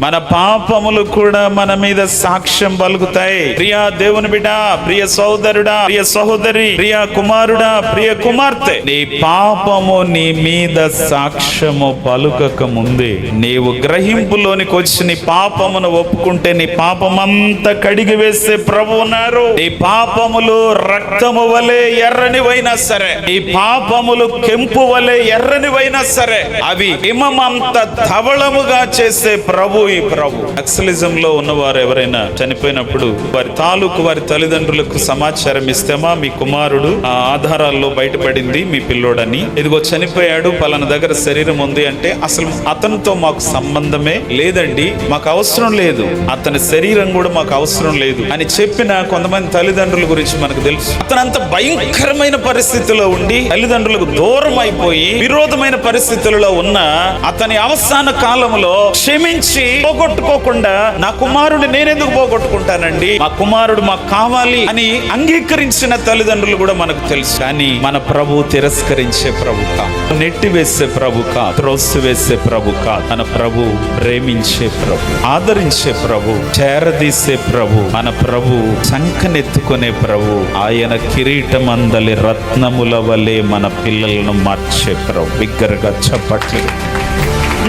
మన పాపములు కూడా మన మీద సాక్ష్యం పలుకుతాయి. ప్రియా దేవుని బిడ్డ, ప్రియ సోదరుడా, ప్రియ సహోదరి, ప్రియ కుమారుడా, ప్రియ కుమార్తె, నీ పాపము నీ మీద సాక్ష్యము పలుకక ముందే నీవు గ్రహింపులోనికి వచ్చి నీ పాపమును ఒప్పుకుంటే నీ పాపమంతా కడిగి వేసే ప్రభు ఉన్నారు. నీ పాపములు రక్తము వలె ఎర్రనివైనా సరే, నీ పాపములు కెంపు వలె ఎర్రనివైనా సరే, అవి హిమమంత ధవళముగా చేసే ప్రభు ఈ ప్రభు. నక్సలిజం లో ఉన్నవారు ఎవరైనా చనిపోయినప్పుడు వారి తాలూకు వారి తల్లిదండ్రులకు సమాచారం ఇస్తేమా, మీ కుమారుడు ఆ ఆధారాల్లో బయటపడింది మీ పిల్లోడని, ఇదిగో చనిపోయాడు, పలానా దగ్గర శరీరం ఉంది అంటే, అసలు అతనితో మాకు సంబంధమే లేదండి, మాకు అవసరం లేదు, అతని శరీరం కూడా మాకు అవసరం లేదు అని చెప్పిన కొంతమంది తల్లిదండ్రుల గురించి మనకు తెలుసు. అతనంత భయంకరమైన పరిస్థితిలో ఉండి తల్లిదండ్రులకు దూరం అయిపోయి విరోధమైన పరిస్థితులలో ఉన్న అతని అవసాన కాలంలో క్షమించి పోగొట్టుకోకుండా, నా కుమారుడు నేనెందుకు పోగొట్టుకుంటానండి, మా కుమారుడు మాకు కావాలి అని అంగీకరించిన తల్లిదండ్రులు కూడా మనకు తెలుసు. కానీ మన ప్రభు తిరస్కరించే ప్రభు కా, నెట్టివేసే ప్రభు కా, త్రోసివేసే ప్రభు కా. మన ప్రభు ప్రేమించే ప్రభు, ఆదరించే ప్రభు, చేరదీసే ప్రభు, మన ప్రభు చంకనెత్తుకునే ప్రభు, ఆయన కిరీటమందలి రత్నముల వలె మన పిల్లలను మార్చే ప్రభు. బిగ్గరగా చప్పట్లు.